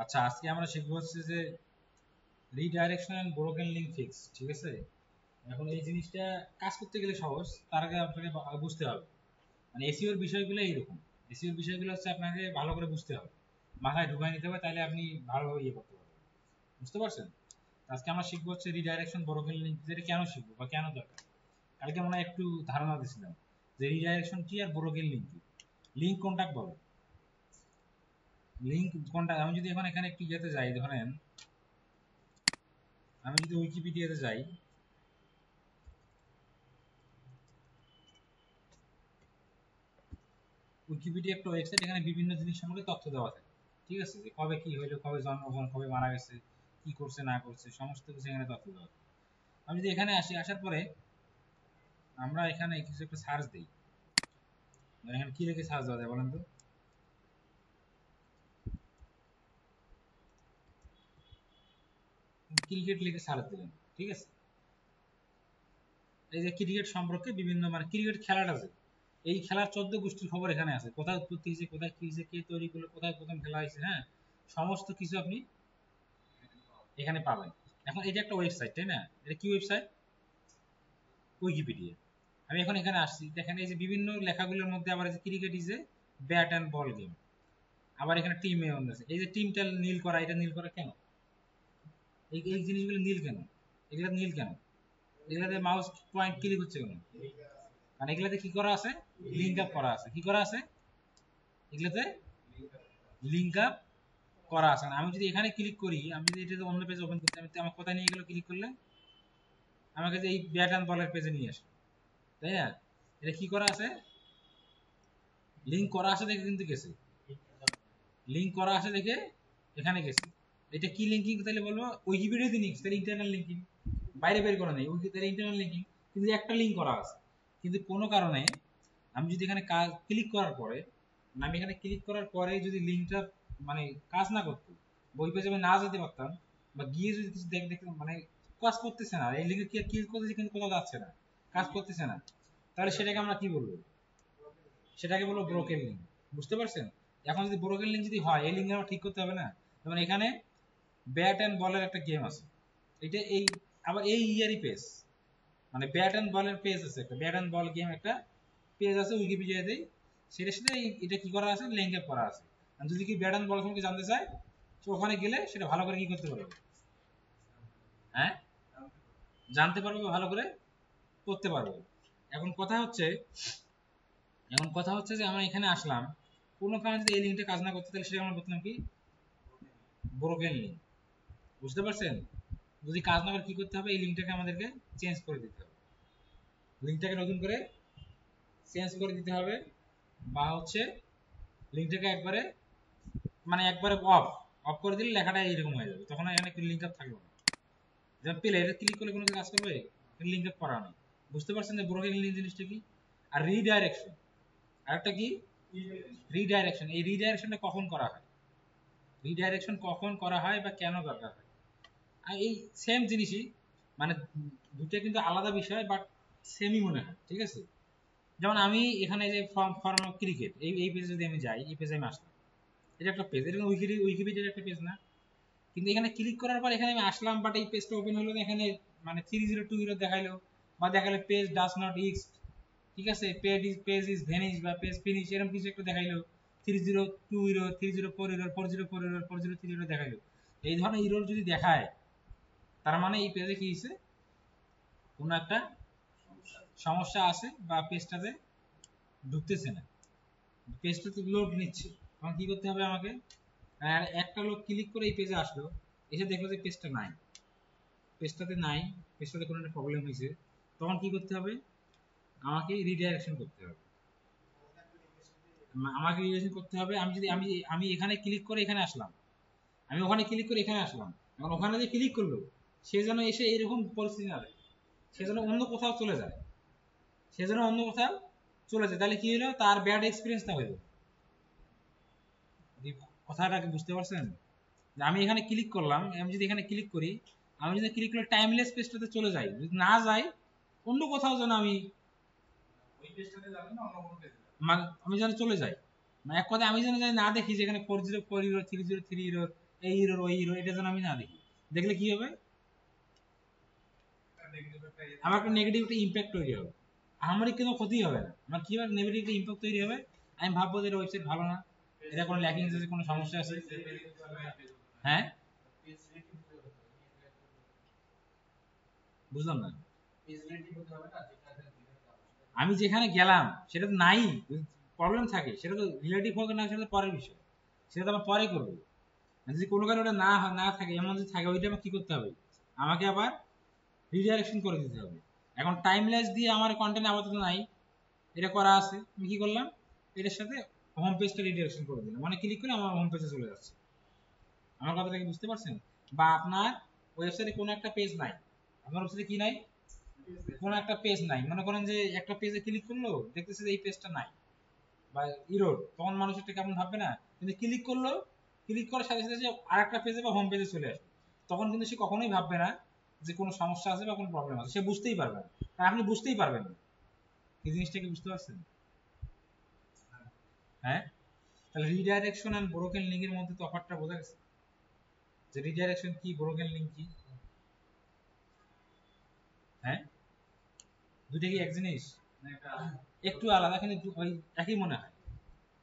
আচ্ছা, আজকে আমরা শিখবো হচ্ছে যে redirection and broken link fix. ঠিক আছে, এখন এই জিনিসটা কাজ করতে গেলে সহজ, তার আগে আপনাকে বুঝতে হবে মানে এসইওর বিষয়গুলো এইরকম। এসইওর বিষয়গুলো হচ্ছে আপনাকে ভালো করে বুঝতে হবে, মাথায় ঢুকাই নিতে হবে, তাহলে আপনি ভালোভাবে ইয়ে করতে পারবেন। বুঝতে পারছেন? আজকে আমরা শিখবো হচ্ছে রিডাইরেকশন ব্রোকেন লিঙ্ক, যেটা কেন শিখবো বা কেন দরকার। কালকে মনে হয় একটু ধারণা দিয়েছিলাম যে রিডাইরেকশন কি আর ব্রোকেন লিঙ্ক কি। লিঙ্ক কোনটা বলে, লিঙ্ক কোনটা। আমি যদি এখন এখানে একটু ইয়েতে যাই, ধরেন আমি যদি উইকিপিডিয়াতে যাই, উইকিপিডিয়া একটা ওয়েবসাইট, এখানে বিভিন্ন জিনিস সম্পর্কে তথ্য দেওয়া থাকে। ঠিক আছে, যে কবে কি হইলো, কবে জন্মগ্রহণ, কবে মারা গেছে, কি করছে না করছে, সমস্ত কিছু এখানে তথ্য দেওয়া থাকে। আমি যদি এখানে আসি, আসার পরে আমরা এখানে কিছু একটা সার্চ দিই, এখানে কি লিখে সার্চ দেওয়া যায় বলেন তো? ক্রিকেট লিখে সার্চ দিলেন, ঠিক আছে। এই যে ক্রিকেট সম্পর্কে বিভিন্ন মানে ক্রিকেট খেলাটা আছে, এই খেলার 14 গোষ্ঠীর খবর এখানে আছে, কোথায় উৎপত্তি হয়েছে, কোথায় কি হয়েছে, কে তৈরি করলো, কোথায় প্রথম খেলা হয়েছে, হ্যাঁ, সমস্ত কিছু আপনি এখানে পাবেন। এখন এটা একটা ওয়েবসাইট, তাই না? এটা কি ওয়েবসাইট? উইকিপিডিয়া। আমি এখন এখানে আসছি, দেখেন এই যে বিভিন্ন লেখাগুলোর মধ্যে আবার cricket is a bat and ball game, আবার এখানে টিম এ আছে, এই যে টিমটা নীল করা, এটা নীল করা কেন? এই এই জিনিসগুলো নীল কেন? এগুলো নীল কেন? এগুলাতে মাউস পয়েন্ট ক্লিক হচ্ছে কেন? মানে এগুলাতে কি করা আছে? লিঙ্ক আপ করা আছে। কি করা আছে? এগুলাতে লিঙ্ক আপ করা আছে। আমি যদি এখানে ক্লিক করি, আমি যদি এটা অন্য পেজ ওপেন করতে, আমি আমার কোথায় নিয়ে গেল ক্লিক করলে? আমাকে যে এই ব্যাট অ্যান্ড বলের পেজে নিয়ে আসে, তাই না? এটা কি করা আছে? লিঙ্ক করা আছে দেখে কিন্তু গেছে, লিঙ্ক করা আছে দেখে এখানে গেছে। এটা কি লিঙ্কিং তাহলে বলবো? উইকিপিডিয়া দিয়ে লিঙ্ক, তাহলে ইন্টারনাল লিঙ্কিং, বাইরে বের করা নেই, তাহলে ইন্টারনাল লিঙ্কিং। কিন্তু একটা লিঙ্ক করা আছে, কিন্তু কোনো কারণে আমি যদি এখানে কাজ ক্লিক করার পরে, আমি এখানে ক্লিক করার পরে যদি লিঙ্কটা মানে কাজ না করতো, বই পেজে আমি না যেতে পারতাম, বা গিয়ে যদি কিছু দেখতে মানে কাজ করতেছে না, এই লিঙ্কে কি ক্লিক করতেছে কিন্তু কোথাও যাচ্ছে না, কাজ করতেছে না, তাহলে সেটাকে আমরা কি বলবো? সেটাকে বলবো ব্রোকেন লিঙ্ক। বুঝতে পারছেন? এখন যদি ব্রোকেন লিঙ্ক যদি হয়, এই লিঙ্ক আমরা ঠিক করতে হবে না? যেমন এখানে ব্যাট অ্যান্ড বলের একটা গেম আছে, এটা এই আবার এই ইয়ারই পেজ, মানে ব্যাট অ্যান্ড বলের পেজ আছে, একটা ব্যাট অ্যান্ড বল গেম একটা পেজ আছে উইকিপিডিয়াতে, সেটার সাথে এটা কি করা আছে, লিঙ্ক আপ করা আছে। আর যদি কি ব্যাট অ্যান্ড বল সম্পর্কে জানতে চায়, তো ওখানে গেলে সেটা ভালো করে কি করতে পারবে, হ্যাঁ, জানতে পারবে, ভালো করে করতে পারবে। এখন কথা হচ্ছে, এখন কথা হচ্ছে যে আমরা এখানে আসলাম, কোনো কারণে যদি এই লিঙ্কটা কাজ না করতে, তাহলে সেটা আমরা বলতাম কি? Broken link. বুঝতে পারছেন? যদি কাজ না করে কি করতে হবে, এই লিঙ্কটাকে আমাদেরকে চেঞ্জ করে দিতে হবে, লিঙ্কটাকে নতুন করে চেঞ্জ করে দিতে হবে, বা হচ্ছে লিঙ্কটাকে একবারে মানে একবারে অফ অফ করে দিলে লেখাটা এইরকম হয়ে যাবে, তখন এখানে লিঙ্ক আপ থাকবে না। যেমন পেলে এটা ক্লিক করলে কোনো কাজ করবে? লিঙ্ক আপ করা নেই। বুঝতে পারছেন যে ব্রোকেন লিঙ্ক জিনিসটা কি? আর রিডাইরেকশন আরেকটা কি? রিডাইরেকশন। এই রিডাইরেকশনটা কখন করা হয়, রিডাইরেকশন কখন করা হয় বা কেন দরকার হয়? আর এই সেম জিনিসই, মানে দুটো কিন্তু আলাদা বিষয়, বাট সেমই মনে হয়, ঠিক আছে। যেমন আমি এখানে যে ফর্ম অফ ক্রিকেট, এই পেজে যদি আমি যাই, এই পেজে আমি আসলাম, এটা একটা পেজ, এটা উইকিপিডিয়ার একটা পেজ না? কিন্তু এখানে ক্লিক করার পর এখানে আমি আসলাম, বাট এই পেজটা ওপেন হলো না, এখানে মানে 3020 দেখাইলো, বা দেখালো পেজ ডাজ নট এক্সিস্ট, ঠিক আছে, পেজ ইজ ভ্যানিশ বা পেজ ফিনিশ, এরকম কিছু একটা দেখাইলো, 3020 3040 4040 4030 দেখাইলো। এই ধরনের ইরোর যদি দেখায়, তার মানে এই পেজে কি হয়েছে, কোনো একটা সমস্যা আছে, বা পেজটাতে ঢুকতেছে না, পেজটাতে লোড নিচ্ছে। তখন কি করতে হবে আমাকে? আর একটা লোক ক্লিক করে এই পেজে আসলো, এসে দেখলো যে পেজটা নাই, পেজটাতে নাই, পেজটাতে কোনো একটা প্রবলেম হয়েছে, তখন কি করতে হবে? আমাকে রিডাইরেকশন করতে হবে, আমাকে রিডাইরেকশন করতে হবে। আমি যদি আমি আমি এখানে ক্লিক করে এখানে আসলাম, আমি ওখানে ক্লিক করে এখানে আসলাম, এখন ওখানে যে ক্লিক করলো, সে যেন এসে এরকম পরিস্থিতি না দেয়, সে যেন অন্য কোথাও চলে যায়, সে যেন অন্য কোথাও চলে যায়, তাহলে কি হলো, তার ব্যাড এক্সপিরিয়েন্স না হয়ে যাবে। কথাটাকে বুঝতে পারছেন? যে আমি এখানে ক্লিক করলাম, আমি যদি এখানে ক্লিক করি, আমি যদি ক্লিক করে টাইমলেস পেজটাতে চলে যাই, যদি না যাই, অন্য কোথাও যেন আমি ওই পেজটাতে যাবেন না, অন্য কোনো পেজে আমি যেন চলে যাই, মানে এক কথায় আমি যেন না দেখি যেখানে 4040 3030 এই এরর ওই এরর, এটা যেন আমি না দেখি। দেখলে কি হবে, আমার একটা নেগেটিভ একটা ইম্প্যাক্ট তৈরি হবে, আমারই কোনো ক্ষতি হবে না, আমার কি হবে নেগেটিভ একটা ইম্প্যাক্ট তৈরি হবে, আমি ভাববো যে ওয়েবসাইট ভালো না, এটা কোনো ল্যাকিং আছে, কোনো সমস্যা আছে। হ্যাঁ বুঝলাম না, আমি যেখানে গেলাম সেটা তো নাই, প্রবলেম থাকে, সেটা তো রিলেটিভ হোক না, সেটা তো পরের বিষয়, সেটা তো আমার পরে করবো। যদি কোনো কারণে ওটা না থাকে, এমন যদি থাকে, ওইটা আমার কি করতে হবে, আমাকে আবার রিডাইরেকশন করে দিতে হবে। এখন টাইমলেস দিয়ে আমার কন্টেন্ট আপাতত নাই, এটা করা আছে, আমি কি করলাম, এটার সাথে হোম পেজটা রিডাইরেকশন করে দিলাম, মানে ক্লিক করে আমার হোম পেজে চলে যাচ্ছে। আমার কথাটা কি বুঝতে পারছেন? বা আপনার ওয়েবসাইটে কোনো একটা পেজ নাই, আপনার ওয়েবসাইটে কি নাই, কোনো একটা পেজ নাই, মনে করেন যে একটা পেজে ক্লিক করলো, দেখতেছে যে এই পেজটা নাই বা ইরোড, তখন মানুষ এটা কেমন ভাববে না, কিন্তু ক্লিক করলো, ক্লিক করার সাথে সাথে যে আরেকটা পেজে বা হোম পেজে চলে আসবে, তখন কিন্তু সে কখনোই ভাববে না যে কোনো সমস্যা আছে বা কোনো প্রবলেম আছে, সে বুঝতেই পারবে না, আর আপনি বুঝতেই পারবেন না। এই জিনিসটা কি বুঝতে পারছেন? হ্যাঁ, তাহলে রিডাইরেকশন এন্ড ব্রোকেন লিংকের মধ্যে তফাৎটা বোঝা গেছে, যে রিডাইরেকশন কি, ব্রোকেন লিংক কি। হ্যাঁ, দুটো কি এক জিনিস, একটু আলাদা, কিন্তু ওই একই মনে হয়।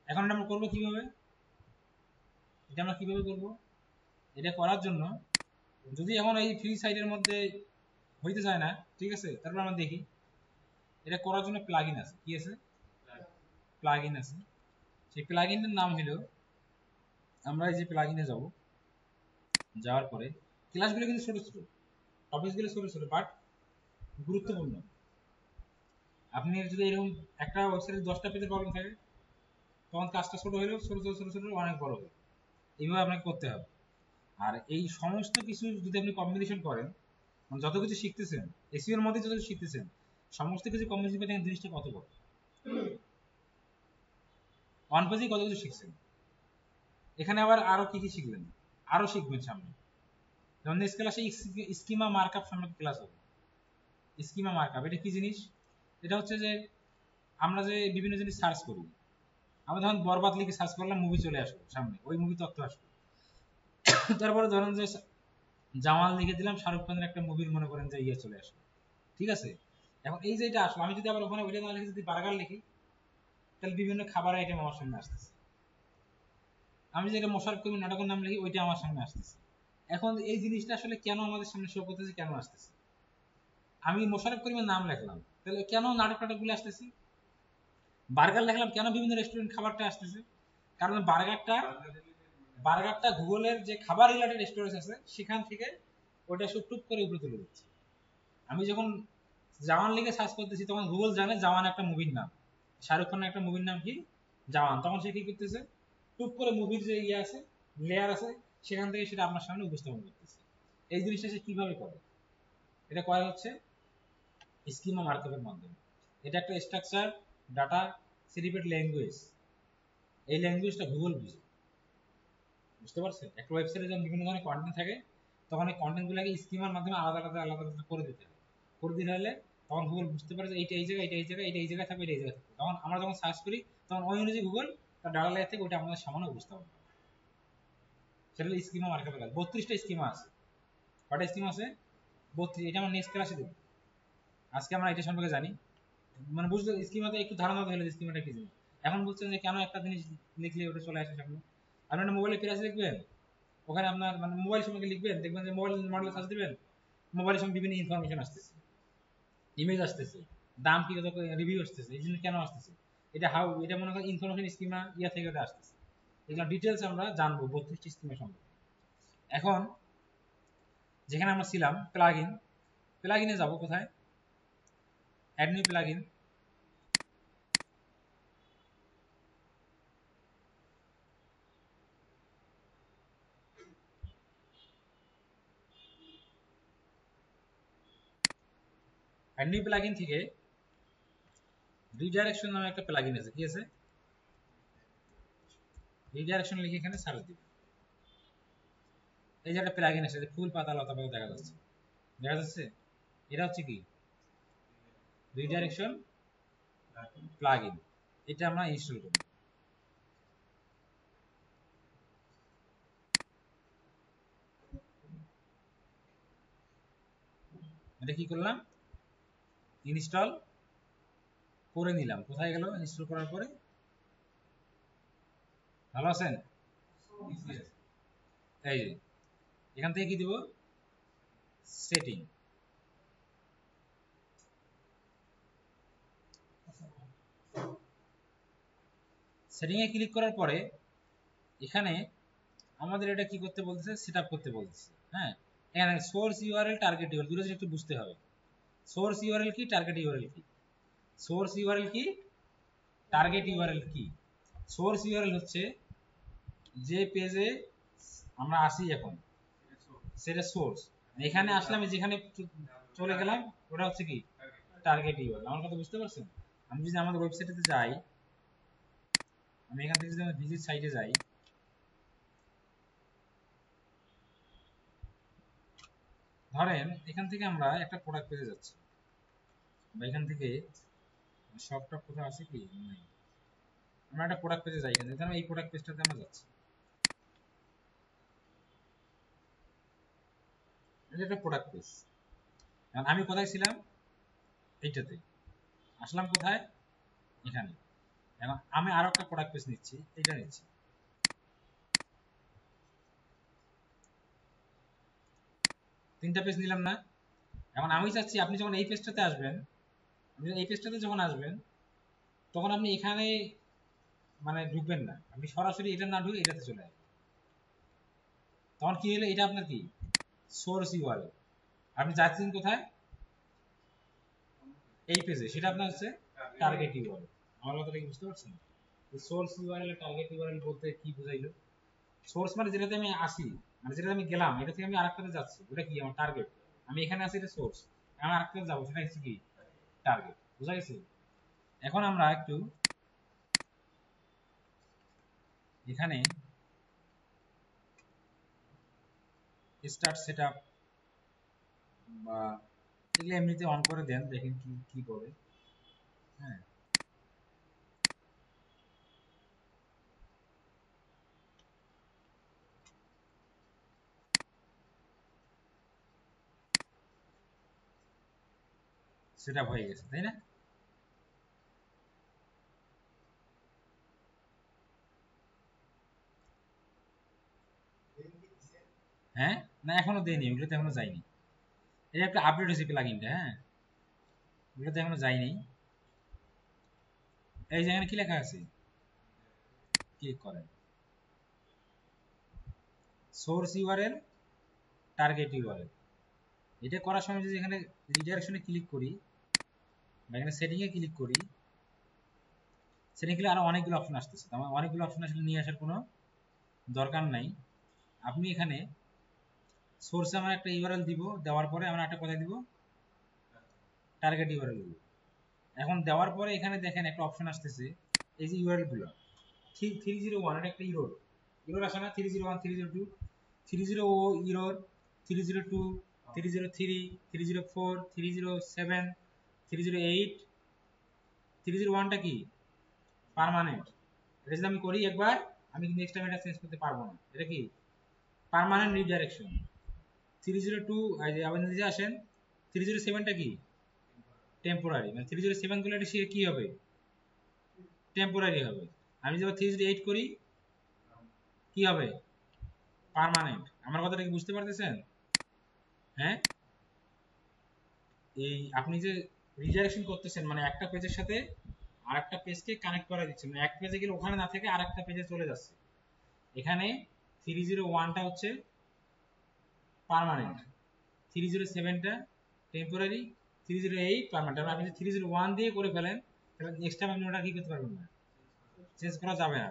এখন এটা আমরা করবো কিভাবে, এটা আমরা কিভাবে করব, এটা করার জন্য যদি এখন এই ফ্রি সাইটের মধ্যে হইতে চায় না, ঠিক আছে, তারপর আমরা দেখি, এটা করার জন্য প্লাগইন আছে, কি আছে, প্লাগইন আছে। সেই প্লাগইনের নাম হলো, আমরা এই যে প্লাগইনে যাব, যাওয়ার পরে ক্লাসগুলো কিন্তু ছোট ছোট, টপিকসগুলো ছোট ছোট, বাট গুরুত্বপূর্ণ। আপনি যদি এরকম একটা ওয়েবসাইটে 10টা পেজের প্রবলেম থাকে, তখন কাজটা ছোট হলেও ছোট ছোট ছোট ছোট অনেক বড় হবে, এইভাবে আপনাকে করতে হবে। আর এই সমস্ত কিছু যদি আপনি কম্বিনেশন করেন, মানে যত কিছু শিখতেছেন, এসইও এর মধ্যে যত কিছু শিখতেছেন, সমস্ত কিছু কম্বিনেশন করে দেখেন জিনিসটা কত বড়, ওয়ান পেজেই কত কিছু শিখছেন। এখানে আবার আরো কি কি শিখলেন, আরো শিখবেন সামনে, যেমন নেক্সট ক্লাসে স্কিমা মার্কআপ সামনে ক্লাস হবে। স্কিমা মার্কআপ এটা কি জিনিস, এটা হচ্ছে যে আমরা যে বিভিন্ন জিনিস সার্চ করি, আমরা যখন বরবাদ লিখে সার্চ করলাম, মুভি চলে আসলো সামনে, ওই মুভি তথ্য আসলো। তারপরে ধরেন যে জামাল লিখে দিলাম, শাহরুখ খানের একটা মুভির মনে করেন যে ইয়ে চলে আসলো, ঠিক আছে। এখন এই যে এটা আসলো, আমি যদি আবার ওখানে ওইটা না লিখে যদি বার্গার লিখি, তাহলে বিভিন্ন খাবার আইটেম আমার সামনে আসতেছে। আমি যেটা মোশাররফ করিমের নাটকের নাম লিখি, ওইটা আমার সামনে আসতেছে। এখন এই জিনিসটা আসলে কেন আমাদের সামনে শো করতেছে, কেন আসতেছে, আমি মোশাররফ করিমের নাম লিখলাম, তাহলে কেন নাটক টাটকগুলো আসতেছে, বার্গার লিখলাম, কেন বিভিন্ন রেস্টুরেন্ট খাবারটা আসতেছে, কারণ বার্গারটা গুগলের যে খাবার রিলেটেড স্টোরেজ আছে, সেখান থেকে ওটা সব টুপ করে উপরে তুলে দিচ্ছে। আমি যখন জাওয়ান লিখে সার্চ করতেছি, তখন গুগল জানে জাওয়ান একটা মুভির নাম, শাহরুখ খানের একটা মুভির নাম কি, জাওয়ান, তখন সে কি করতেছে, টুপ করে মুভির যে ইয়ে আছে, লেয়ার আছে, সেখান থেকে সেটা আপনার সামনে উপস্থাপন করতেছে। এই জিনিসটা সে কিভাবে করে, এটা করা হচ্ছে স্কিমা মার্কআপের মাধ্যমে। এটা একটা স্ট্রাকচার ডাটা সিরিপেট ল্যাঙ্গুয়েজ, এই ল্যাঙ্গুয়েজটা গুগল বুঝে, বুঝতে পারছেন? একটা ওয়েবসাইটে যখন বিভিন্ন ধরনের কন্টেন্ট থাকে, তখন এই কন্টেন্টগুলোকে স্কিমার মাধ্যমে আলাদা আলাদা আলাদা আলাদা করে দিতে হবে, করে দিতে হলে তখন গুগল বুঝতে পারে যে এইটা এই জায়গায়, এটা এই জায়গায়, এটা এই জায়গায় থাকবে, এটা এই জায়গায় থাকবে, তখন আমরা যখন সার্চ করি, তখন ওই অনুযায়ী গুগল তার ডাটা লেয়ার থেকে ওটা আমাদের সামনে উপস্থাপন করে। সেটা হলো স্কিমা মার্কআপের কাজ। 32টা স্কিমা আছে, কটা স্কিমা আছে, 32। এটা আমরা নেক্সট ক্লাসে দেখব, আজকে আমরা এটা সম্পর্কে জানি, মানে বুঝতে স্কিমাতে একটু ধারণা হলে স্কিমাটা কি জিনিস। এখন বলছেন যে কেন একটা জিনিস লিখলে ওটা চলে আসে সামনে, আপনি একটা মোবাইলে ক্লাস লিখবেন, ওখানে আপনার মানে মোবাইল সম্পর্কে লিখবেন, দেখবেন যে মোবাইল মডেল সার্চ দিবেন, মোবাইলের সঙ্গে বিভিন্ন ইনফরমেশন আসতেছে, ইমেজ আসতেছে, দাম কি কত, রিভিউ আসতেছে, এই জিনিস কেন আসতেছে, এটা হাউ, এটা মনে করেন ইনফরমেশন স্কিমা ইয়া থেকে ওটা আসতেছে। এগুলো ডিটেলস আমরা জানবো 32টি স্কিমের সম্পর্কে। এখন যেখানে আমরা ছিলাম প্লাগইন, প্লাগইনে যাব কোথায়, add new plugin, add new plugin থেকে রিডাইরেকশন নামে একটা প্লাগইন আছে, কি আছে, রিডাইরেকশন লিখে এখানে সার্চ দিবেন। এই যে একটা প্লাগইন আছে, ফুল পাতা লতা পাতা দেখা যাচ্ছে, দেখা যাচ্ছে, এটা হচ্ছে কি, রিডাইরেকশন প্লাগইন। এটা আমরা ইনস্টল করব। এটা কি করলাম, ইনস্টল করে নিলাম। কোথায় গেল ইনস্টল করার পরে? ভালো আছেন? এই যে এখান থেকে কি দিব, সেটিং। সেটিং এ ক্লিক করার পরে এখানে আমাদের এটা কি করতে বলতেছে, সেটআপ করতে বলতেছে। হ্যাঁ, এখানে সোর্স ইউআরএল, টার্গেট ইউআরএল দুটো একটু বুঝতে হবে। সোর্স ইউআরএল কি, টার্গেট ইউআরএল কি? সোর্স ইউআরএল কি, টার্গেট ইউআরএল কি? সোর্স ইউআরএল হচ্ছে যে পেজে আমরা আসি এখন, সেটা সোর্স। এখানে আসলাম, যেখানে চলে গেলাম, ওটা হচ্ছে কি, টার্গেট ইউআরএল। আমার কথা বুঝতে পারছেন? আমি যদি আমাদের ওয়েবসাইটে যাই, আমি এখান থেকে যদি আমার ভিজিট সাইটে যাই, ধরেন এখান থেকে আমরা একটা প্রোডাক্ট পেজে যাচ্ছি, বা এখান থেকে শপটপ কোথাও আছে কি, আমরা একটা প্রোডাক্ট পেজে যাই, এখান থেকে এই প্রোডাক্ট পেজটাতে আমরা যাচ্ছি। এটা একটা প্রোডাক্ট পেজ। আমি কোথায় ছিলাম, এইটাতে। আসলাম কোথায়, এখানে। এখন আমি আরো একটা প্রোডাক্ট পেজ নিচ্ছি, এটা নিচ্ছি। তিনটা পেজ নিলাম না? এখন আমি চাচ্ছি আপনি যখন এই পেজটাতে আসবেন, এই পেজটাতে যখন আসবেন, তখন আপনি এখানে মানে ঢুকবেন না, আপনি সরাসরি এটা না ঢুকে এটাতে চলে আসবেন। তখন কি হলো, এটা আপনার কি, সোর্স ইউআরএল। আপনি যাচ্ছেন কোথায়, এই পেজে, সেটা আপনার হচ্ছে টার্গেট ইউআরএল। আমার কথাটা কি বুঝতে পারছেন? সোর্স ইউআরএল আর টার্গেট ইউআরএল বলতে কি বোঝাইলো? সোর্স মানে যেটাতে আমি আসি, মানে যেটাতে আমি গেলাম, এটা থেকে আমি আরেকটাতে যাচ্ছি, ওটা কি আমার টার্গেট। আমি এখানে আছি, এটা সোর্স। আমি আরেকটাতে যাবো, সেটা হচ্ছে কি, টার্গেট। বুঝা গেছে? এখন আমরা একটু এখানে স্টার্ট সেটআপ বা এগুলো এমনিতে অন করে দেন, দেখেন কি কি বলে। হ্যাঁ, সেটআপ হয়ে গেছে, তাই না? হ্যাঁ, না এখনো দেয়নি, ওগুলোতে এখনো যায়নি। এই একটা আপডেট হয়েছে প্লাগইনটা। হ্যাঁ, ওগুলোতে এখনো যায়নি। এই যে এখানে কি লেখা আছে, ক্লিক করেন, সোর্স ইউআরএল, টার্গেট ইউআরএল। এটা করার সময় যদি এখানে রিডাইরেকশনে ক্লিক করি, বা এখানে সেটিং এ ক্লিক করি, সেটিং ক্লিক আরো অনেকগুলো অপশন আসতেছে। আমার অনেকগুলো অপশন আসলে নিয়ে আসার কোনো দরকার নাই। আপনি এখানে সোর্সে আমরা একটা ইউআরএল দিব, দেওয়ার পরে আমরা একটা কথা দিব, টার্গেট ইউআরএল দিব। এখন দেওয়ার পরে এখানে দেখেন একটা অপশন আসতেছে, এই যে ইউআরএল গুলো 301, এটা একটা ইরোর, ইরোর আসে না, 301, 302, 300 ইরোর, 302, 303, 304, 307, 308, 301টা কি, পার্মানেন্ট। এটা যদি আমি করি একবার, আমি নেক্সট টাইম এটা চেঞ্জ করতে পারবো না। এটা কি, পার্মানেন্ট রিডাইরেকশন। 302, আবার নিজে আসেন, 307টা কি, টেম্পোরারি। মানে 307 গুলো এটা কি হবে, টেম্পোরারি হবে। আমি যদি 308 করি, কি হবে, পার্মানেন্ট। আমার কথাটা কি বুঝতে পারতেছেন? হ্যাঁ, এই আপনি যে রিডাইরেকশন করতেছেন, মানে একটা পেজের সাথে আরেকটা পেজকে কানেক্ট করে দিচ্ছেন, মানে এক পেজে গেলে ওখানে না থেকে আরেকটা পেজে চলে যাচ্ছে। এখানে 301টা হচ্ছে পার্মানেন্ট, 307টা টেম্পোরারি, 308 পার্মানেন্ট। আপনি যদি 301 দিয়ে করে ফেলেন, তাহলে নেক্সট টাইম আপনি ওটা কি করতে পারবেন না, চেঞ্জ করা যাবে না,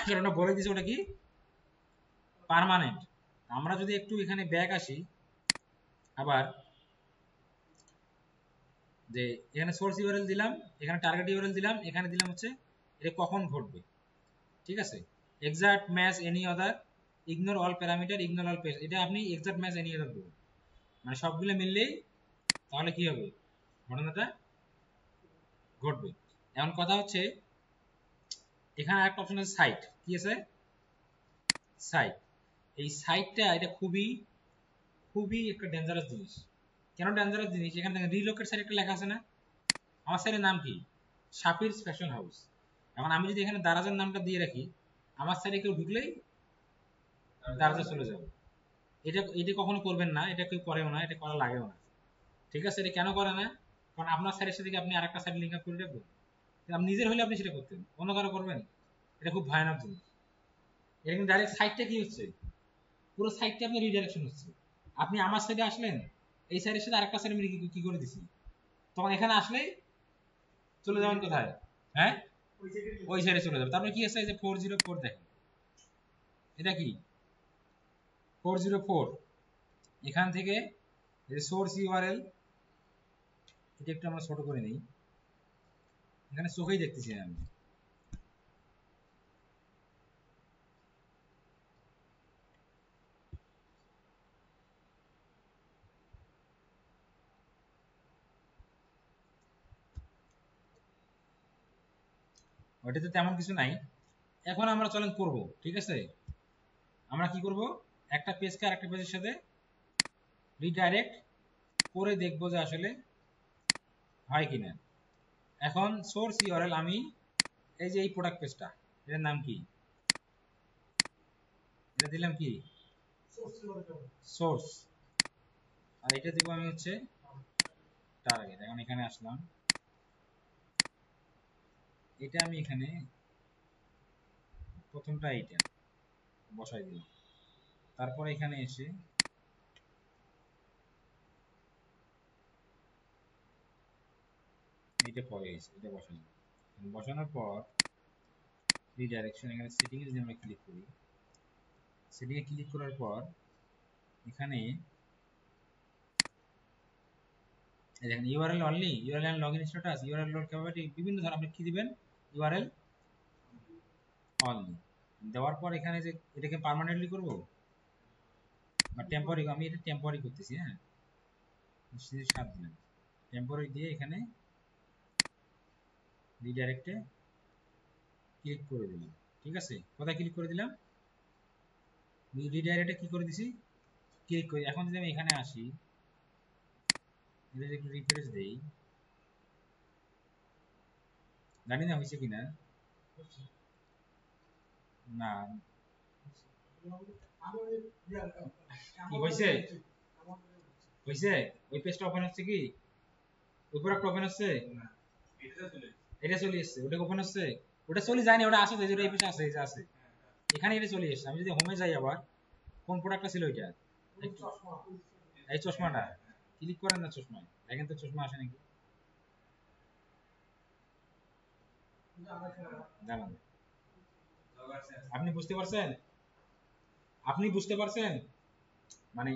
কারণ ওটা বলে দিয়েছে ওটা কি, পার্মানেন্ট। আমরা যদি একটু এখানে ব্যাক আসি, আবার যে এখানে সোর্স ইউআরএল দিলাম, এখানে টার্গেট ইউআরএল দিলাম, এখানে দিলাম হচ্ছে এটা কখন ঘটবে। ঠিক আছে, exact match any other, ignore all parameter, ignore all page. এটা আপনি এক্সাক্ট ম্যাচ এনি আদার দেবেন, মানে সবগুলো মিললেই তাহলে কি হবে, ঘটনাটা ঘটবে। এখন কথা হচ্ছে, এখানে একটা অপশন আছে সাইট, কি আছে, সাইট। এই সাইটটা এটা খুবই খুবই একটা ডেঞ্জারাস জিনিস। কেন ডেঞ্জারাস জিনিস, এখানে দেখেন রিলোকেট সাইড একটা লেখা আছে না, আমার সাইডের নাম কি শাপির ফ্যাশন হাউস। এখন আমি যদি এখানে দারাজের নামটা দিয়ে রাখি, আমার সাইডে কেউ ঢুকলেই দারাজে চলে যাবে। এটা এটা কখনো করবেন না, এটা কেউ করেও না, এটা করা লাগেও না, ঠিক আছে? এটা কেন করে না? কারণ আপনার সাইডের সাথে আপনি আরেকটা সাইড লিঙ্ক আপ করে রাখবেন, আপনি নিজের হলে আপনি সেটা করতেন, অন্য কারো করবেন? এটা খুব ভয়ানক জিনিস। এটা কিন্তু ডাইরেক্ট সাইডটা কি হচ্ছে, পুরো সাইডটা আপনার রিডাইরেকশন হচ্ছে। আপনি আমার সাইডে আসলেন, এই সাইডের সাথে আরেকটা সাইডে মিলে কি করে দিছি, তখন এখানে আসলে চলে যাবেন কোথায়? হ্যাঁ, ওই সাইডে চলে যাবে। তারপরে কি আছে, এই যে 404 দেখেন, এটা কি 404, এখান থেকে সোর্স ইউআরএল, এটা একটু আমরা ছোট করে নিই, এখানে চোখেই দেখতেছি আমি। ওটাতে তেমন কিছু নাই। এখন আমরা চলেন করব, ঠিক আছে? আমরা কি করব, একটা পেজকে আরেকটা পেজের সাথে রিডাইরেক্ট করে দেখবো যে আসলে হয় কিনা। এখন সোর্স ইউআরএল আমি এই যে এই প্রোডাক্ট পেজটা, এটার নাম কি, এটা দিলাম কি সোর্স, আর এটা দিব আমি হচ্ছে টার্গেট। এখন এখানে আসলাম, এটা আমি এখানে প্রথমটা এইটা বসাই দিলাম, তারপর এখানে এসে এটা পরে এসে এটা বসাই, বসানোর পর রিডাইরেকশন, এখানে সেটিং এ যদি আমরা ক্লিক করি, সেটিং এ ক্লিক করার পর এখানে দেখেন URL only, URL login status, URL load capability, বিভিন্ন ধরনের আপনি কি দিবেন, ইউআরএল অনলি দেওয়ার পর এখানে যে এটাকে পার্মানেন্টলি করব বা টেম্পোরারি, আমি এটা টেম্পোরারি করতেছি, হ্যাঁ 7 দিলাম, টেম্পোরারি দিয়ে এখানে রিডাইরেক্টে ক্লিক করে দিলাম, ঠিক আছে? কোথায় ক্লিক করে দিলাম, রিডাইরেক্টে কি করে দিছি, ক্লিক করি। এখন যদি আমি এখানে আসি, এটা একটু রিফ্রেশ দেই, জানি না হয়েছে কিনা, না কি হয়েছে, হয়েছে ওই পেজটা ওপেন হচ্ছে কি, ওই প্রোডাক্ট ওপেন হচ্ছে, এটা চলে এসেছে, ওটা ওপেন হচ্ছে, ওটা চলে যায়নি, ওটা আসে, যেটা এই পেজে আছে, এই যে আছে এখানে, এটা চলে এসেছে। আমি যদি হোমে যাই আবার, কোন প্রোডাক্টটা ছিল এটা, এই চশমাটা, ক্লিক করেন না চশমায়, দেখেন তো চশমা আসে নাকি, দাঁড়ান, আপনি বুঝতে পারছেন, আপনি বুঝতে পারছেন, মানে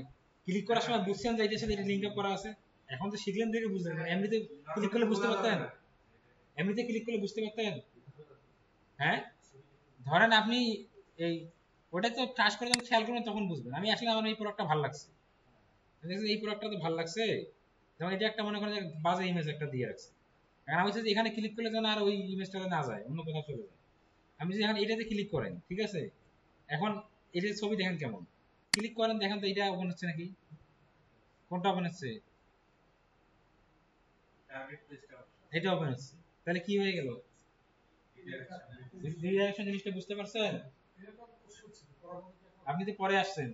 ক্লিক করার সময় বুঝছেন যে এটার সাথে এটা লিংক আপ করা আছে, এখন তো শিখলেন দেখে বুঝলেন, এমনিতে ক্লিক করলে বুঝতে পারতেন, এমনিতে ক্লিক করলে বুঝতে পারতেন, হ্যাঁ? ধরেন আপনি এই ওটা তো টাচ করে যখন খেয়াল করবেন তখন বুঝবেন। আমি আসলে আমার এই প্রোডাক্টটা ভালো লাগছে, দেখছেন এই প্রোডাক্টটা তো ভালো লাগছে, যেমন এটা একটা মনে করেন যে বাজে ইমেজ একটা দিয়ে রাখছে, এখন আমি চাই যে এখানে ক্লিক করলে যেন আর ওই ইমেজটাতে না যায়, অন্য কোথাও চলে যায়। আমি যদি এখন এটাতে ক্লিক করেন, ঠিক আছে, এখন এটার ছবি দেখেন কেমন, ক্লিক করেন দেখেন তো এটা ওপেন হচ্ছে নাকি, কোনটা ওপেন হচ্ছে, এটা ওপেন হচ্ছে, তাহলে কি হয়ে গেল, রিডাইরেকশন জিনিসটা বুঝতে পারছেন? আপনি তো পরে আসছেন,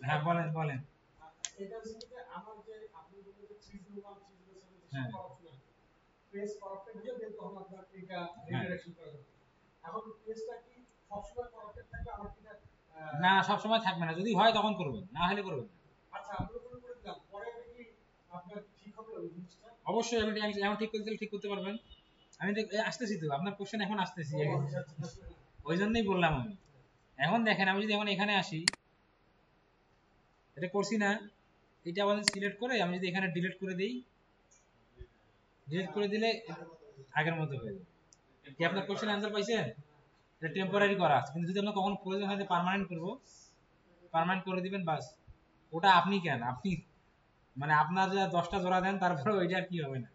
হ্যাঁ বলেন বলেন, হ্যাঁ না সব সময় থাকবে না, যদি হয় তখন করবেন, না হলে করবেন না। অবশ্যই আমি এখন ঠিক করে দিলে ঠিক করতে পারবেন। আমি আসতেছি তো, আপনার কোশ্চেন এখন আসতেছি, ওই জন্যই বললাম আমি। এখন দেখেন আমি যদি এখন এখানে আসি, এটা করছি না, এটা আমাদের সিলেক্ট করে আমি যদি এখানে ডিলিট করে দিই, ডিলিট করে দিলে আগের মতো হয়ে যাবে। কি আপনার কোশ্চেন অ্যান্সার পাইছেন? এটা টেম্পোরারি করা আছে, কিন্তু যদি আপনার কখনো প্রয়োজন হয় যে পার্মানেন্ট করব, পার্মানেন্ট করে দিবেন বাস। ওটা আপনি কেন, আপনি মানে আপনার যা 10টা জোড়া দেন তারপরে ওইটা আর কি হবে না।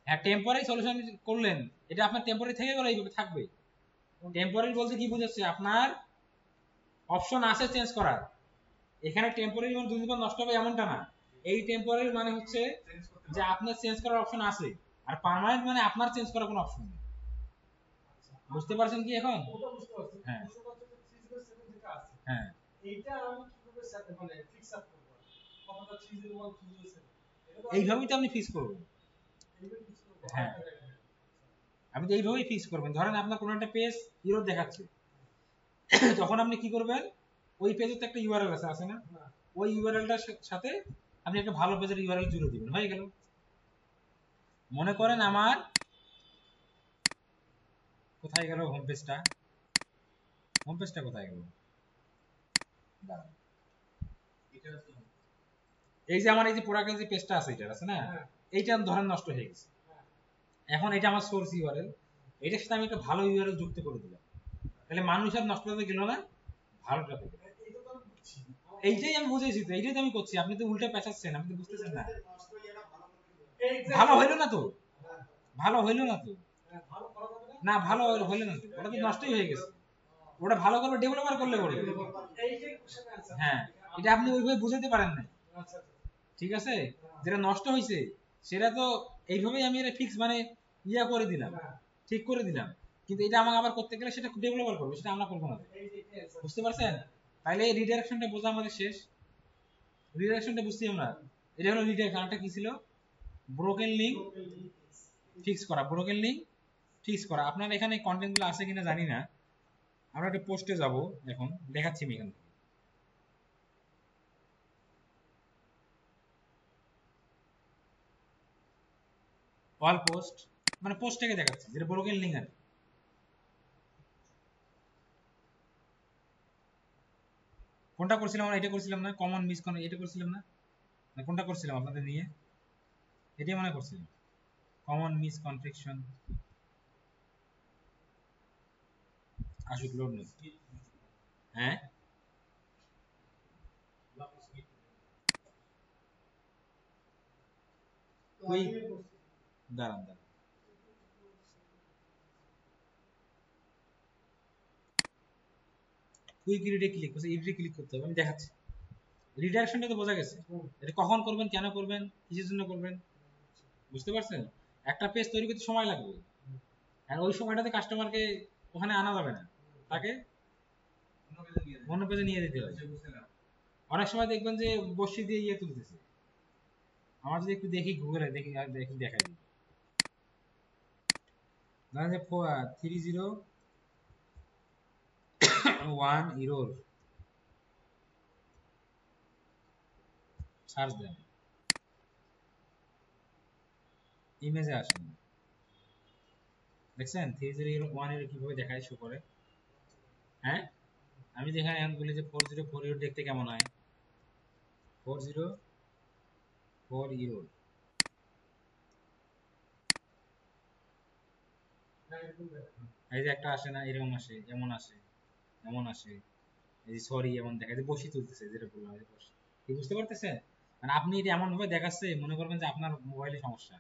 হ্যাঁ টেম্পোরারি সলিউশন করলেন, এটা আপনার টেম্পোরারি থেকে গেলে এইভাবে থাকবে। টেম্পোরারি বলতে কি বুঝাচ্ছে, আপনার অপশন আছে চেঞ্জ করার, এখানে টেম্পোরারি মানে দুদিন নষ্ট হবে এমনটা না, এই টেম্পোরারি মানে হচ্ছে যে আপনার চেঞ্জ করার অপশন আছে, আর পার্মানেন্ট মানে আপনার চেঞ্জ করার কোনো অপশন নেই। বুঝতে পারছেন কি এখন? ওটা বুঝতে পারছি। হ্যাঁ যেটা আছে হ্যাঁ, এইটা আমি কিভাবে মানে ফিক্স আপ করব? কতটা 301 307 এইভাবেই তো আপনি ফিক্স করবেন। এইভাবে ফিক্স করব। হ্যাঁ, আপনি এইভাবেই ফিক্স করবেন। ধরেন আপনার কোনো একটা পেজ ইউরো দেখাচ্ছে, তখন আপনি কি করবেন, ওই পেজের তো একটা ইউআরএল আছে না, ওই ইউআরএলটার সাথে আপনি একটা ভালো পেজের ইউআরএল জুড়ে দিবেন, হয়ে গেল। মনে করেন আমার কোথায় গেল হোম পেজটা, হোম পেজটা কোথায় গেল, এই যে আমার এই যে প্রোডাক্টের যে পেজটা আছে এটা আছে না, এইটা ধরেন নষ্ট হয়ে গেছে। এখন এটা আমার সোর্স ইউআরএল, এটার সাথে আমি একটা ভালো ইউআরএল যুক্ত করে দিলাম, তাহলে মানুষ আর নষ্ট হতে গেল না, ভালোটা থেকে। এইটাই আমি বুঝেছি, তো এইটাই তো আমি করছি, আপনি তো উল্টে পেঁচাচ্ছেন, আপনি তো বুঝতেছেন না। ভালো হইলো না তো, ভালো হইলো না তো, না ভালো হইলো না তো, ওটা তো নষ্টই হয়ে গেছে। ওটা ভালো করবে ডেভেলপার করলে করবে। হ্যাঁ, এটা আপনি ওইভাবে বুঝাতে পারেন না, ঠিক আছে? যেটা নষ্ট হয়েছে সেটা তো এইভাবেই আমি এটা ফিক্স মানে ইয়া করে দিলাম, ঠিক করে দিলাম, কিন্তু এটা আমাকে আবার করতে গেলে সেটা ডেভেলপার করবে, সেটা আমরা করবো না। বুঝতে পারছেন? তাহলে এই রিডাইরেকশনটা বোঝা আমাদের শেষ। রিডাইরেকশনটা বুঝছি আমরা, এটা হলো রিডাইরেকশন। একটা কি ছিল, ব্রোকেন লিংক ফিক্স করা, ব্রোকেন লিংক ফিক্স করা। আপনার এখানে কন্টেন্টগুলো আছে কিনা জানি না, আমরা একটা পোস্টে যাব, এখন দেখাচ্ছি আমি এখান থেকে। অল পোস্ট মানে পোস্টটাকে দেখাচ্ছি, যেটা ব্রোকেন লিংক আর কি। কোনটা করছিলাম আমরা, এটা করছিলাম না, কমন মিস এটা করছিলাম না, না কোনটা করছিলাম আপনাদের নিয়ে, এটাই মনে করছিলাম, কমন মিস কনফ্লিকশন। আসুক লোড নেই, হ্যাঁ ওই দাঁড়ান দাঁড়ান, কুইক এডিটে ক্লিক করছে, এডিটে ক্লিক করতে হবে, আমি দেখাচ্ছি। রিডাইরেকশনটা তো বোঝা গেছে, এটা কখন করবেন, কেন করবেন, কিসের জন্য করবেন, বুঝতে পারছেন? একটা পেজ তৈরি করতে সময় লাগবে, আর ওই সময়টাতে কাস্টমারকে ওখানে আনা যাবে না, তাকে অন্য পেজে নিয়ে যেতে হবে। অনেক সময় দেখবেন যে বসি দিয়ে ইয়ে তুলতেছে, আমার যদি একটু দেখি গুগলে দেখি, আর দেখি দেখাই দিই, ধরেন যে 3001 ইউরোর সার্চ দেন, ইমেজে আসেন, দেখছেন 3001 এর কিভাবে দেখায়, শো করে। হ্যাঁ, আমি যেখানে এখন বলি যে 404 ইউরো দেখতে কেমন হয়, 404 ইউরো, এই যে একটা আসে না, এরকম আসে, এমন আসে, এমন আসে, এই যে সরি এমন দেখা যায়, বসি তুলতেছে, যেটা বললাম যে বসি, কি বুঝতে পারতেছেন? মানে আপনি এটা এমন ভাবে দেখাচ্ছে, মনে করবেন যে আপনার মোবাইলে সমস্যা,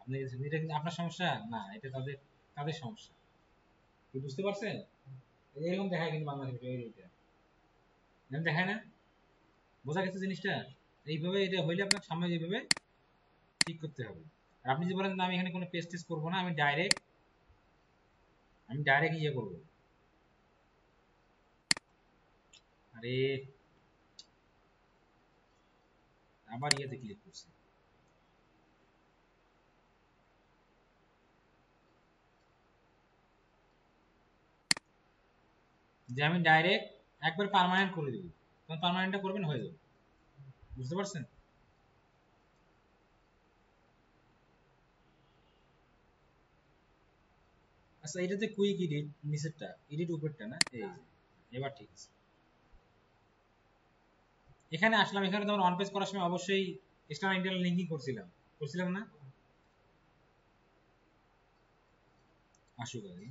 আপনি এটা কিন্তু আপনার সমস্যা না, এটা তাদের তাদের সমস্যা, কি বুঝতে পারছেন? এরকম দেখায় কিন্তু বাংলাদেশে এইটা এরকম দেখায় না, বোঝা গেছে জিনিসটা? এইভাবে এটা হইলে আপনার সামনে যেভাবে ঠিক করতে হবে। আর আপনি যে বলেন না আমি এখানে কোনো পেস্ট টেস্ট করবো না, আমি ডাইরেক্ট ইয়ে করবো, আরে আবার ইয়েতে ক্লিক করছি, যে আমি ডাইরেক্ট একবার পার্মানেন্ট করে দেবো, তখন পার্মানেন্টটা করবেন হয়ে যাবে, বুঝতে পারছেন? আচ্ছা, এটাতে কুইক এডিট নিচেরটা, এডিট উপরটা না, এই যে, এবার ঠিক আছে। এখানে আসলাম, এখানে তখন অন পেজ করার সময় অবশ্যই এক্সটার্নাল ইন্টারনাল লিঙ্কিং করছিলাম, করছিলাম না? আসুক আগে,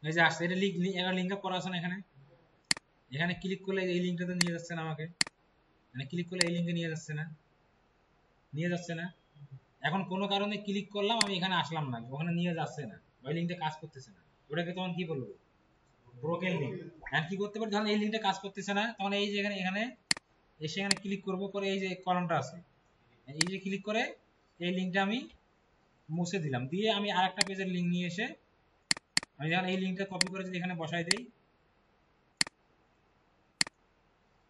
এই যে আসছে, এটা লিঙ্ক আপ করা আছে না এখানে, এখানে ক্লিক করলে এই লিঙ্কটাতে নিয়ে যাচ্ছে না আমাকে, মানে ক্লিক করলে এই লিঙ্কে নিয়ে যাচ্ছে না, নিয়ে যাচ্ছে না। এখন কোনো কারণে ক্লিক করলাম, আমি এখানে আসলাম না, ওখানে নিয়ে যাচ্ছে না, ওই লিঙ্কটা কাজ করতেছে না, ওটাকে তখন কি বলবো? Broken link. এখন কি করতে পারি, ধরেন এই লিঙ্কটা কাজ করতেছে না, তখন এই যে এখানে এখানে এসে এখানে ক্লিক করব, করে এই যে কলমটা আছে, এই যে ক্লিক করে এই লিঙ্কটা আমি মুছে দিলাম, দিয়ে আমি আরেকটা পেজের লিঙ্ক নিয়ে এসে আমি যখন এই লিঙ্কটা কপি করে যদি এখানে বসাই দেই,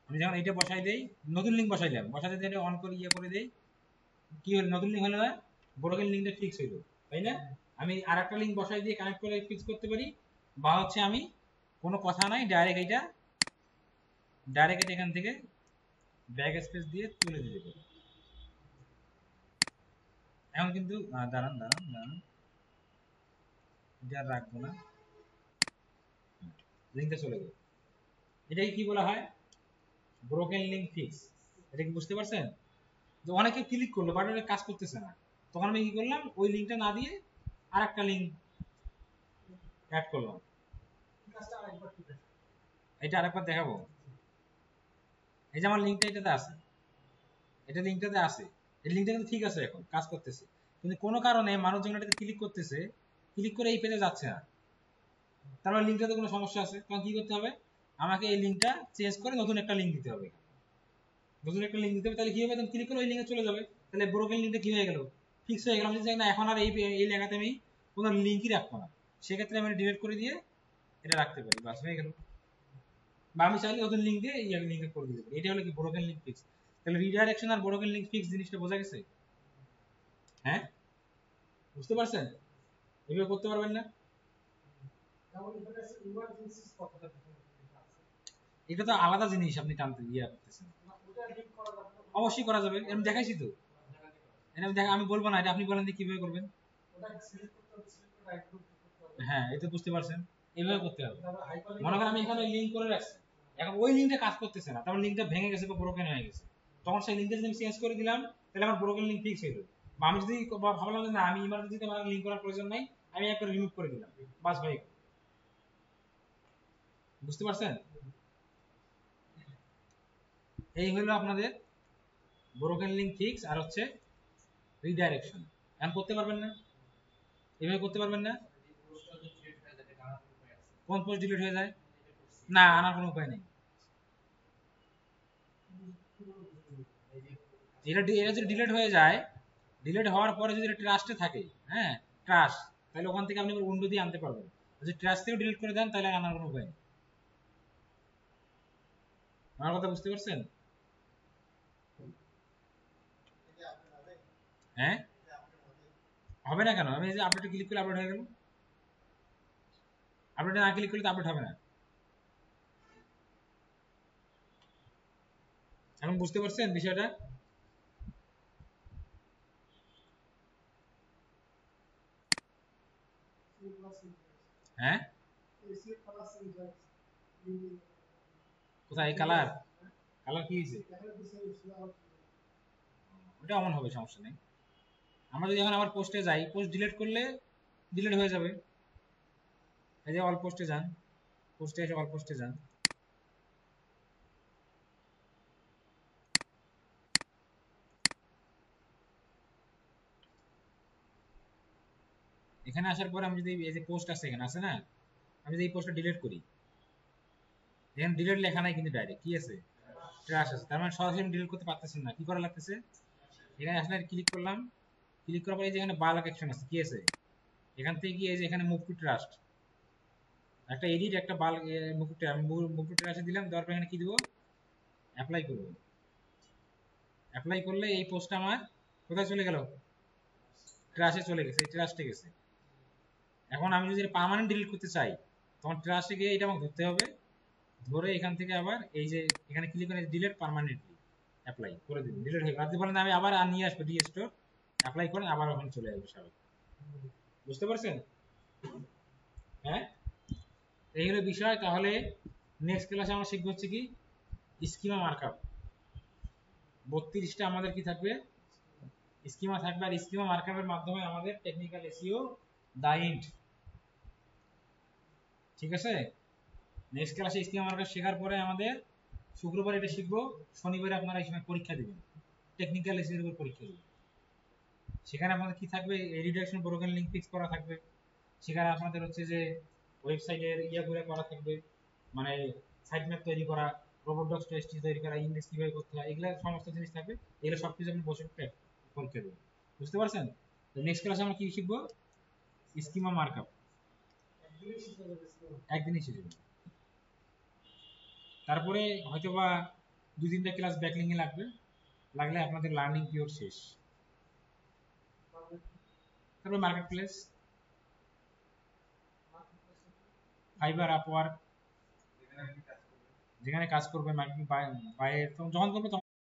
আমি যখন এইটা বসাই দেই, নতুন লিঙ্ক বসাইলাম, বসাতে দিয়ে অন করে ইয়ে করে দেই, কি হলো, নতুন লিঙ্ক হলো না, ব্রোকেন লিঙ্কটা ফিক্স হইলো, তাই না? আমি আরেকটা লিঙ্ক বসাই দিয়ে কানেক্ট করে ফিক্স করতে পারি, বা হচ্ছে আমি কোনো কথা নাই, ডাইরেক্ট এটা এখান থেকে ব্যাক স্পেস দিয়ে তুলে দিতে পারি। এখন কিন্তু দাঁড়ান দাঁড়ান দাঁড়ান, এটা আর রাখবো না, লিঙ্কটা চলে গেল। এটাকে কি বলা হয়? Broken link fix. এটা কি বুঝতে পারছেন? যে অনেকে ক্লিক করলো বাট এটা কাজ করতেছে না, তখন আমি কি করলাম, ওই লিঙ্কটা না দিয়ে আরেকটা লিঙ্ক অ্যাড করলাম। এটা আরেকবার দেখাবো, এই যে আমার লিঙ্কটা এটাতে আছে, এটা লিঙ্কটাতে আছে, এই লিঙ্কটা কিন্তু ঠিক আছে, এখন কাজ করতেছে, কিন্তু কোনো কারণে মানুষজন এটাতে ক্লিক করতেছে, ক্লিক করে এই পেজে যাচ্ছে না, তার মানে লিঙ্কটাতে কোনো সমস্যা আছে। তখন কি করতে হবে, আমাকে এই লিঙ্কটা চেঞ্জ করে নতুন একটা লিঙ্ক দিতে হবে, নতুন একটা লিঙ্ক দিতে হবে, তাহলে কি হবে, তখন ক্লিক করে ওই লিঙ্কে চলে যাবে, তাহলে ব্রোকেন লিঙ্কটা কি হয়ে গেল, ফিক্স হয়ে গেল। আমি যদি না এখন আর এই লেখাতে আমি কোনো লিঙ্কই রাখবো না, সেক্ষেত্রে আমি ডিলিট করে দিয়ে এটা রাখতে পারি, বাস হয়ে গেল। বা আমি চাইলে নতুন লিঙ্ক দিয়ে এই লিঙ্কে করে দিতে পারি, এটা হলো কি ব্রোকেন লিঙ্ক ফিক্স। তাহলে রিডাইরেকশন আর ব্রোকেন লিঙ্ক ফিক্স জিনিসটা বোঝা গেছে? হ্যাঁ, বুঝতে পারছেন? এভাবে করতে পারবেন না? এটা তো আলাদা জিনিস, আপনি টানতে ইয়ে করতেছেন, অবশ্যই করা যাবে, আমি দেখাইছি তো, আমি বলবো না, এটা আপনি বলেন যে কিভাবে করবেন। হ্যাঁ, এটা বুঝতে পারছেন, এইভাবে করতে হবে। মনে করেন আমি এখানে লিঙ্ক করে রাখছি, এখন ওই লিঙ্কটা কাজ করতেছে না, তারপর লিঙ্কটা ভেঙে গেছে বা ব্রোকেন হয়ে গেছে, তখন সেই লিঙ্কটা যদি আমি চেঞ্জ করে দিলাম, তাহলে আমার ব্রোকেন লিঙ্ক ফিক্স হয়ে যাবে। বা আমি যদি ভাবলাম যে না, আমি ইমার্জেন্সিতে আমার লিঙ্ক করার প্রয়োজন নাই, আমি একবার রিমুভ করে দিলাম, বাস হয়ে গেল। বুঝতে পারছেন? এই হলো আপনাদের ব্রোকেন লিঙ্ক ফিক্স আর হচ্ছে রিডাইরেকশন। এখন করতে পারবেন না, এভাবে করতে পারবেন না। কোন পোস্ট ডিলিট হয়ে যায়? না, আনার কোনো উপায় নেই। এটা যদি ডিলিট হয়ে যায়, ডিলিট হওয়ার পরে যদি ট্রাস্টে থাকে, হ্যাঁ ট্রাস্ট, তাহলে ওখান থেকে আপনি উইন্ডো দিয়ে আনতে পারবেন। যদি ট্রাস্ট থেকে ডিলিট করে দেন, তাহলে আনার কোনো উপায় নেই। আমার কথা বুঝতে পারছেন? হ্যাঁ, হবে না কেন? আমি এই যে আপডেটে ক্লিক করলে আপডেট হয়ে গেল, আপডেটে না ক্লিক করলে তো আপডেট হবে না। এখন বুঝতে পারছেন বিষয়টা? হ্যাঁ, কোথায় কালার? কালার কি হয়েছে? ওটা অমন হবে, সমস্যা নেই। আমরা যদি এখন আবার পোস্টে যাই, পোস্ট ডিলিট করলে ডিলিট হয়ে যাবে। এই যে অল পোস্টে যান, পোস্টে এসে অল পোস্টে যান, এখানে আসার পরে আমি যদি এই যে পোস্ট আছে এখানে আছে না, আমি যদি এই পোস্টটা ডিলিট করি, এখানে ডিলিট লেখা নাই কিন্তু ডাইরেক্ট কি আছে, ট্রাশ আছে, তার মানে সরাসরি আমি ডিলিট করতে পারতেছি না। কি করা লাগতেছে, এখানে আসলে ক্লিক করলাম, ক্লিক করার পরে এই যে এখানে বাল্ক অ্যাকশন আছে, কি আছে, এখান থেকে গিয়ে এই যে এখানে মুভ টু ট্রাস্ট, একটা এডিট একটা বাল্ক মুভ টু ট্রাস্টে দিলাম, দেওয়ার পর এখানে কি দিব, অ্যাপ্লাই করব। অ্যাপ্লাই করলে এই পোস্টটা আমার কোথায় চলে গেল, ট্রাশে চলে গেছে, এই ট্রাস্টে গেছে। এখন আমি যদি পার্মানেন্ট ডিলিট করতে চাই, তখন ট্রাস্টে গিয়ে এটা আমাকে ধরতে হবে, ধরে এখান থেকে আবার এই যে এখানে ক্লিক করে ডিলিট পার্মানেন্টলি অ্যাপ্লাই করে দিন, ডিলিট হয়ে গেল। আপনি বলেন আমি আবার নিয়ে আসবো রিস্টোর, অ্যাপ্লাই করেন, আবার ওখানে চলে আসবে সবাই। বুঝতে পারছেন? হ্যাঁ, এই হলো বিষয়। তাহলে নেক্সট ক্লাসে আমরা শিখবো হচ্ছে কি, স্কিমা মার্কআপ। 32টা আমাদের কি থাকবে, স্কিমা থাকবে, আর স্কিমা মার্কআপের মাধ্যমে আমাদের টেকনিক্যাল এসইও দা ইন্ট ঠিক আছে। নেক্সট ক্লাসে স্কিমা মার্কেট শেখার পরে আমাদের শুক্রবার এটা শিখবো, শনিবারে আপনারা এই সময় পরীক্ষা দিবেন, টেকনিক্যাল এসির উপর পরীক্ষা দিবেন। সেখানে আপনাদের কি থাকবে, রিডাইরেকশন ব্রোকেন লিঙ্ক ফিক্স করা থাকবে, সেখানে আপনাদের হচ্ছে যে ওয়েবসাইটের গুলো করা থাকবে, মানে সাইট ম্যাপ তৈরি করা, রোবট ডক্স টেস্টি তৈরি করা, ইংলিশ কিভাবে করতে হয়, এগুলা সমস্ত জিনিস থাকবে। এগুলো সবকিছু আপনি বসে পরীক্ষা দেবেন, বুঝতে পারছেন? তো নেক্সট ক্লাসে আমরা কি শিখবো, স্কিমা মার্কআপ, একদিনই শিখে যাবে স্কিম। একদিনই শিখে যাবেন। তারপরে হয়তোবা 2-3টা ক্লাস ব্যাকলিংয়ে লাগবে, লাগলে আপনাদের লার্নিং পিরিয়ড শেষ। তারপরে মার্কেট প্লেস, ফাইবার, আপওয়ার্ক, যেখানে কাজ করবে মার্কেটিং বাই, যখন করবে তখন